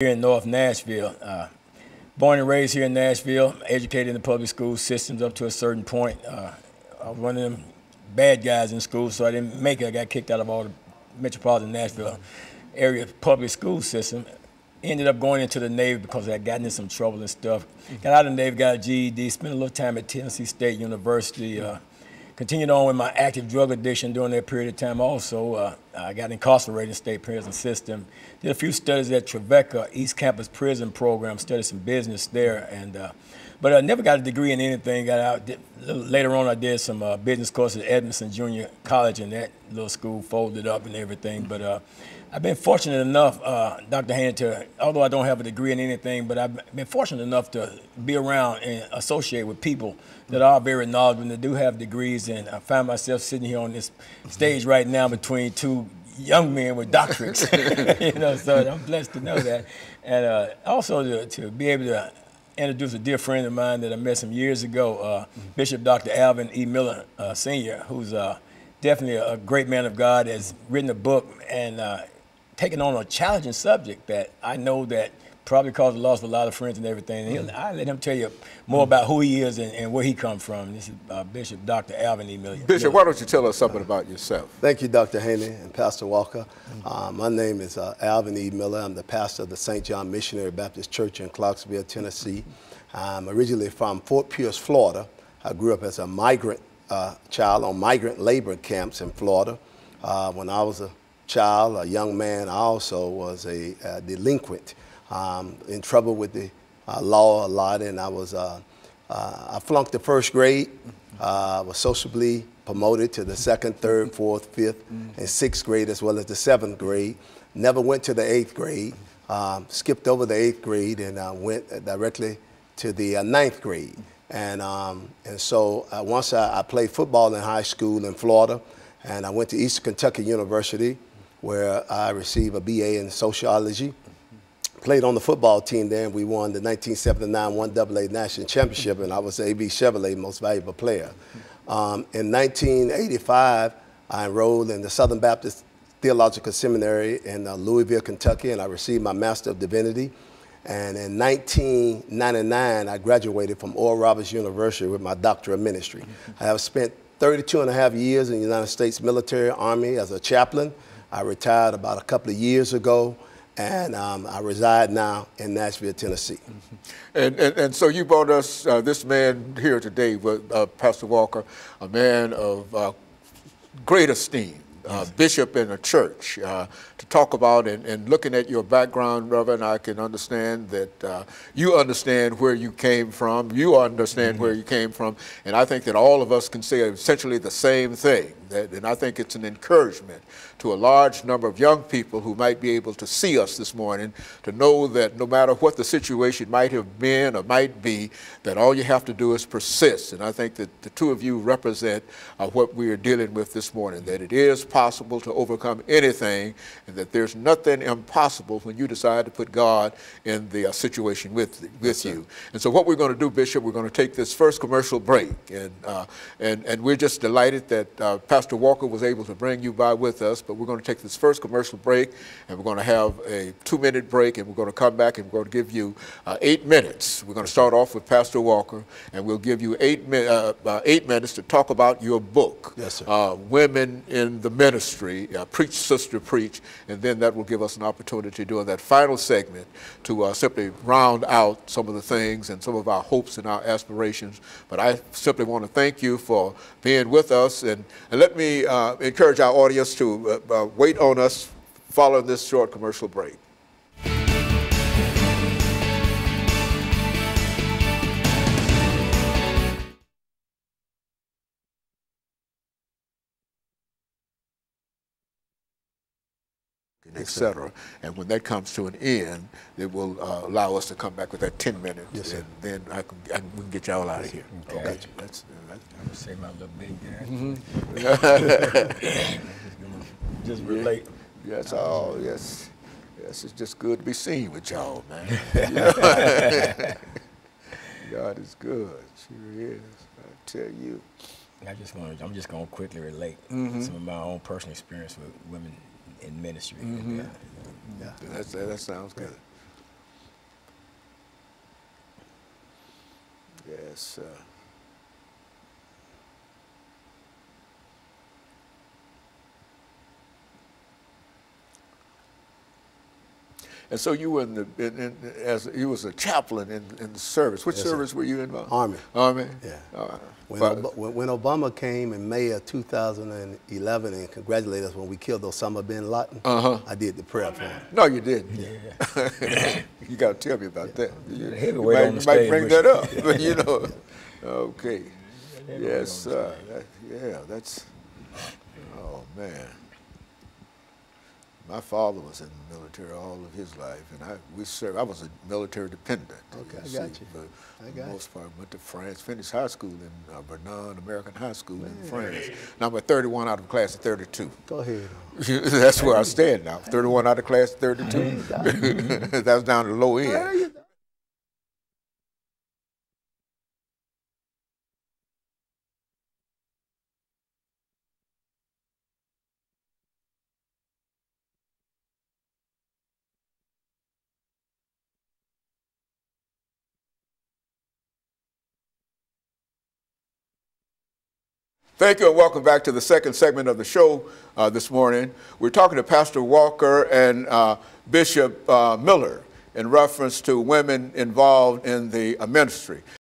Here in North Nashville. Born and raised here in Nashville, educated in the public school systems up to a certain point. I was one of them bad guys in school, so I didn't make it. I got kicked out of all the metropolitan Nashville area public school system. Ended up going into the Navy because I had gotten in some trouble and stuff. Got out of the Navy, got a GED, spent a little time at Tennessee State University. Continued on with my active drug addiction during that period of time also. I got incarcerated in the state prison system. Did a few studies at Tribeca East Campus Prison Program, studied some business there. But I never got a degree in anything. Got out. Later on, I did some business courses at Edmondson Junior College, and that little school folded up and everything. But I've been fortunate enough, Dr. Haney, although I don't have a degree in anything, but I've been fortunate enough to be around and associate with people that are very knowledgeable and that do have degrees. And I find myself sitting here on this stage right now between two young men with doctorates. So I'm blessed to know that. And also to be able to introduce a dear friend of mine that I met some years ago, Bishop Dr. Alvin E. Miller, Sr., who's definitely a great man of God, has written a book and taken on a challenging subject that I know that probably caused the loss of a lot of friends and everything. And I'll let him tell you more about who he is and where he comes from. This is Bishop Dr. Alvin E. Miller. Bishop, why don't you tell us something about yourself? Thank you, Dr. Haney and Pastor Walker. My name is Alvin E. Miller. I'm the pastor of the St. John Missionary Baptist Church in Clarksville, Tennessee. I'm originally from Fort Pierce, Florida. I grew up as a migrant child on migrant labor camps in Florida. When I was a child, a young man, I also was a delinquent, in trouble with the law a lot, and I flunked the first grade. Was sociably promoted to the second, third, fourth, fifth, and sixth grade, as well as the seventh grade. Never went to the eighth grade. Skipped over the eighth grade and went directly to the ninth grade. And so once I played football in high school in Florida, and I went to Eastern Kentucky University, where I received a BA in sociology. Played on the football team there, and we won the 1979 1AA National Championship, and I was the A.B. Chevrolet Most Valuable Player. In 1985, I enrolled in the Southern Baptist Theological Seminary in Louisville, Kentucky, and I received my Master of Divinity. And in 1999, I graduated from Oral Roberts University with my Doctor of Ministry. I have spent 32 and a half years in the United States military, Army as a chaplain. I retired about a couple of years ago, and I reside now in Nashville, Tennessee. And so you brought us this man here today, Pastor Walker, a man of great esteem, bishop in a church, to talk about and looking at your background, Reverend, I can understand that you understand where you came from, you understand where you came from, and I think that all of us can say essentially the same thing. And I think it's an encouragement to a large number of young people who might be able to see us this morning to know that no matter what the situation might have been or might be, that all you have to do is persist. And I think that the two of you represent what we are dealing with this morning, that it is possible to overcome anything and that there's nothing impossible when you decide to put God in the situation with you. And so what we're going to do, Bishop, we're going to take this first commercial break. And we're just delighted that Pastor Walker was able to bring you by with us, but we're going to take this first commercial break, and we're going to have a 2-minute break, and we're going to come back and we're going to give you 8 minutes. We're going to start off with Pastor Walker, and we'll give you 8 minutes to talk about your book, yes, sir. Women in the Ministry, Preach, Sister, Preach, and then that will give us an opportunity during that final segment to simply round out some of the things and some of our hopes and our aspirations. But I simply want to thank you for being with us, and let me encourage our audience to wait on us following this short commercial break. Etc. And when that comes to an end, it will allow us to come back with that 10 minutes, yes, and then we can get y'all out of here. Okay. That's I'm gonna say my little big guy. Just relate. Yes, yes. Yes, it's just good to be seen with y'all, man. God is good, sure is. I tell you. I'm just gonna quickly relate some of my own personal experience with women in ministry. That sounds good. Yes. And so you were as you was a chaplain in the service. Which service were you involved? Army. Army. Yeah. When Obama came in May of 2011 and congratulated us when we killed Osama bin Laden, I did the prayer for him. No, you didn't. Yeah. You got to tell me about that. You might bring that up, but you know. Okay. Yes. Yeah. That's. Oh man. My father was in the military all of his life, and we served. I was a military dependent. Okay, I got you. But for the most part, went to France, finished high school in Vernon American High School in France. Number 31 out of class of 32. Go ahead. That's where I stand now. 31 out of class of 32. That's down to the low end. Thank you and welcome back to the second segment of the show this morning. We're talking to Pastor Walker and Bishop Miller in reference to women involved in the ministry.